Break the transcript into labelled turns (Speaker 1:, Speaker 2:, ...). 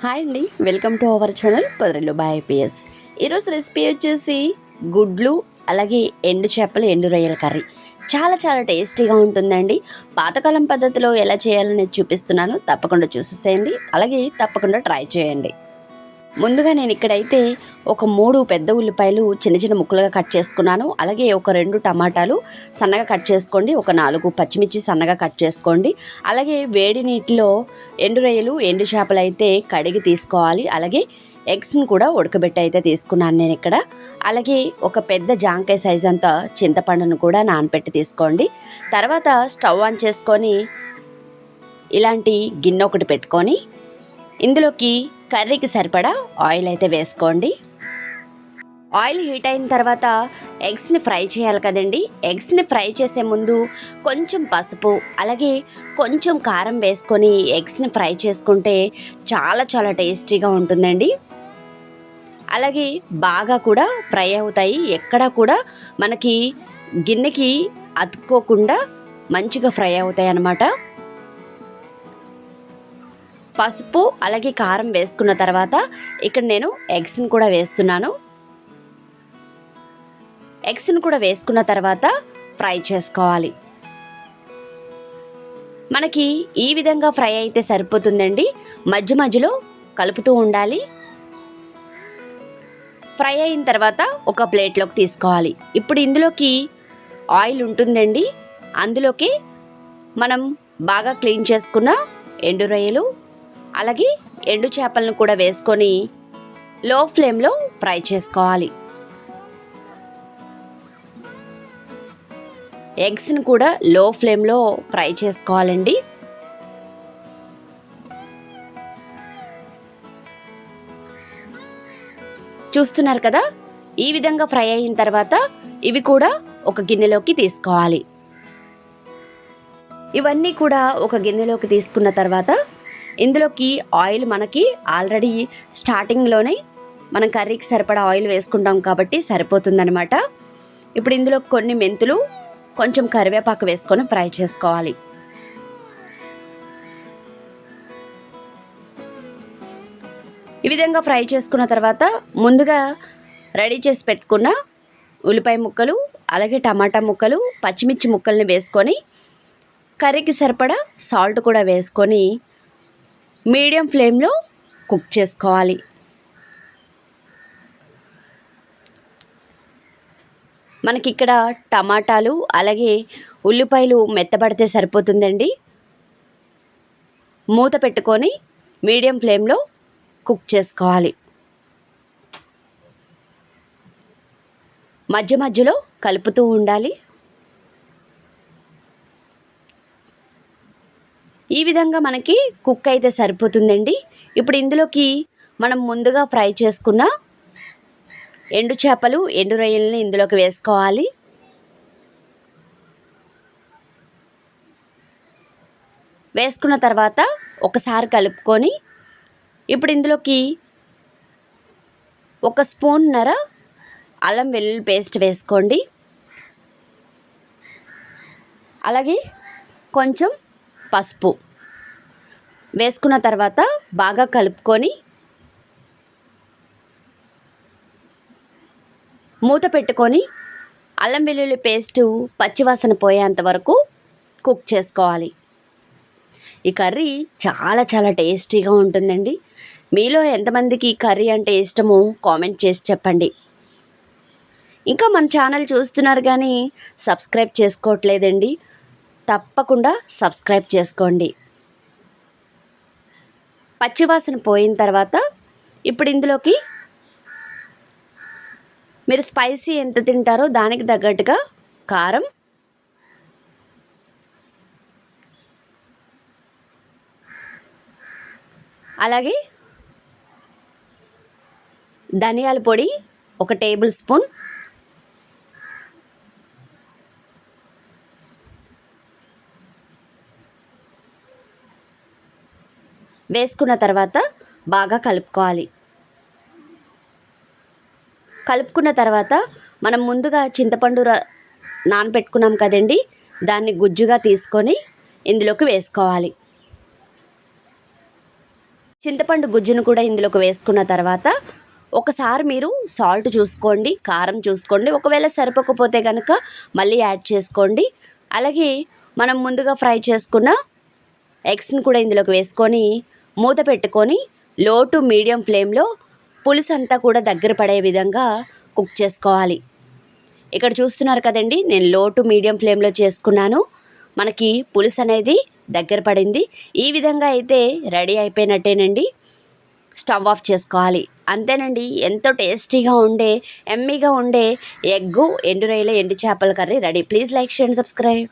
Speaker 1: Hi అండి, welcome to our channel Podarillu by IPS. ఈరోజు recipe వచ్చేసి గుడ్లు అలాగే ఎండు చేపలు ఎండు రొయ్యల కర్రీ. చాలా చాలా టేస్టీగా ఉంటుందండి. పాతకాలం పద్ధతిలో ఎలా చేయాలనేది చూపిస్తున్నాను, తప్పకుండా చూసేసేయండి. అలాగే తప్పకుండా ట్రై చేయండి. ముందుగా నేను ఇక్కడైతే ఒక 3 పెద్ద ఉల్లిపాయలు చిన్న చిన్న ముక్కలుగా కట్ చేసుకున్నాను. అలాగే ఒక 2 టమాటాలు సన్నగా కట్ చేసుకోండి. ఒక 4 పచ్చిమిర్చి సన్నగా కట్ చేసుకోండి. అలాగే వేడి నీటిలో ఎండు రొయ్యలు ఎండు చేపలు అయితే కడిగి తీసుకోవాలి. అలాగే ఎగ్స్ని కూడా ఉడకబెట్టి అయితే తీసుకున్నాను నేను ఇక్కడ. అలాగే ఒక పెద్ద జాంకాయ సైజ్ అంత చింతపండును కూడా నానబెట్టి తీసుకోండి. తర్వాత స్టవ్ ఆన్ చేసుకొని ఇలాంటి గిన్నె ఒకటి పెట్టుకొని ఇందులోకి కర్రీకి సరిపడా ఆయిల్ అయితే వేసుకోండి. ఆయిల్ హీట్ అయిన తర్వాత ఎగ్స్ని ఫ్రై చేయాలి కదండి. ఎగ్స్ని ఫ్రై చేసే ముందు కొంచెం పసుపు అలాగే కొంచెం కారం వేసుకొని ఎగ్స్ని ఫ్రై చేసుకుంటే చాలా చాలా టేస్టీగా ఉంటుందండి. అలాగే బాగా కూడా ఫ్రై అవుతాయి. ఎక్కడా కూడా మనకి గిన్నెకి అతుక్కోకుండా మంచిగా ఫ్రై అవుతాయి అన్నమాట. పసుపు అలాగే కారం వేసుకున్న తర్వాత ఇక్కడ నేను ఎగ్స్ని కూడా వేస్తున్నాను. ఎగ్స్ని కూడా వేసుకున్న తర్వాత ఫ్రై చేసుకోవాలి. మనకి ఈ విధంగా ఫ్రై అయితే సరిపోతుందండి. మధ్య మధ్యలో కలుపుతూ ఉండాలి. ఫ్రై అయిన తర్వాత ఒక ప్లేట్లోకి తీసుకోవాలి. ఇప్పుడు ఇందులోకి ఆయిల్ ఉంటుందండి. అందులోకి మనం బాగా క్లీన్ చేసుకున్న ఎండు రొయ్యలు అలాగే ఎండు చేపలను కూడా వేసుకొని లో ఫ్లేమ్లో ఫ్రై చేసుకోవాలి. ఎగ్స్ని కూడా లో ఫ్లేమ్లో ఫ్రై చేసుకోవాలండి. చూస్తున్నారు కదా, ఈ విధంగా ఫ్రై అయిన తర్వాత ఇవి కూడా ఒక గిన్నెలోకి తీసుకోవాలి. ఇవన్నీ కూడా ఒక గిన్నెలోకి తీసుకున్న తర్వాత ఇందులోకి ఆయిల్ మనకి ఆల్రెడీ స్టార్టింగ్లోనే మనం కర్రీకి సరిపడా ఆయిల్ వేసుకుంటాం కాబట్టి సరిపోతుందనమాట. ఇప్పుడు ఇందులో కొన్ని మెంతులు కొంచెం కరివేపాకు వేసుకొని ఫ్రై చేసుకోవాలి. ఈ విధంగా ఫ్రై చేసుకున్న తర్వాత ముందుగా రెడీ చేసి పెట్టుకున్న ఉల్లిపాయ ముక్కలు అలాగే టమాటా ముక్కలు పచ్చిమిర్చి ముక్కల్ని వేసుకొని కర్రీకి సరిపడా సాల్ట్ కూడా వేసుకొని మీడియం ఫ్లేమ్లో కుక్ చేసుకోవాలి. మనకి ఇక్కడ టమాటాలు అలాగే ఉల్లిపాయలు మెత్తబడితే సరిపోతుందండి. మూత పెట్టుకొని మీడియం ఫ్లేమ్లో కుక్ చేసుకోవాలి. మధ్య మధ్యలో కలుపుతూ ఉండాలి. ఈ విధంగా మనకి కుక్ అయితే సరిపోతుందండి. ఇప్పుడు ఇందులోకి మనం ముందుగా ఫ్రై చేసుకున్న ఎండు చేపలు ఎండు రొయ్యల్ని ఇందులోకి వేసుకోవాలి. వేసుకున్న తర్వాత ఒకసారి కలుపుకొని ఇప్పుడు ఇందులోకి 1 స్పూన్నర అల్లం వెల్లుల్లి పేస్ట్ వేసుకోండి. అలాగే కొంచెం పసుపు వేసుకున్న తర్వాత బాగా కలుపుకొని మూత పెట్టుకొని అల్లం వెల్లుల్లి పేస్టు పచ్చివాసన పోయేంత వరకు కుక్ చేసుకోవాలి. ఈ కర్రీ చాలా చాలా టేస్టీగా ఉంటుందండి. మీలో ఎంతమందికి ఈ కర్రీ అంటే ఇష్టమో కామెంట్ చేసి చెప్పండి. ఇంకా మన ఛానల్ చూస్తున్నారు కానీ సబ్స్క్రైబ్ చేసుకోవట్లేదండి. తప్పకుండా సబ్స్క్రైబ్ చేసుకోండి. పచ్చివాసన పోయిన తర్వాత ఇప్పుడు ఇందులోకి మీరు స్పైసీ ఎంత తింటారో దానికి తగ్గట్టుగా కారం అలాగే ధనియాల పొడి 1 టేబుల్ స్పూన్, వేసుకున్న తర్వాత బాగా కలుపుకోవాలి. కలుపుకున్న తర్వాత మనం ముందుగా చింతపండు నానబెట్టుకున్నాం కదండి, దాన్ని గుజ్జుగా తీసుకొని ఇందులోకి వేసుకోవాలి. చింతపండు గుజ్జును కూడా ఇందులోకి వేసుకున్న తర్వాత ఒకసారి మీరు సాల్ట్ చూసుకోండి, కారం చూసుకోండి. ఒకవేళ సరిపోకపోతే కనుక మళ్ళీ యాడ్ చేసుకోండి. అలాగే మనం ముందుగా ఫ్రై చేసుకున్న ఎగ్స్ని కూడా ఇందులోకి వేసుకొని మూత పెట్టుకొని లో టు మీడియం ఫ్లేమ్లో పులుసు అంతా కూడా దగ్గర పడే విధంగా కుక్ చేసుకోవాలి. ఇక్కడ చూస్తున్నారు కదండి, నేను లో టు మీడియం ఫ్లేమ్లో చేసుకున్నాను. మనకి పులుసు అనేది దగ్గర పడింది. ఈ విధంగా అయితే రెడీ అయిపోయినట్టేనండి. స్టవ్ ఆఫ్ చేసుకోవాలి. అంతేనండి, ఎంతో టేస్టీగా ఉండే ఎమ్మీగా ఉండే ఎగ్గు ఎండు రొయ్యల ఎండు చేపల curry ready. Please like, share and subscribe.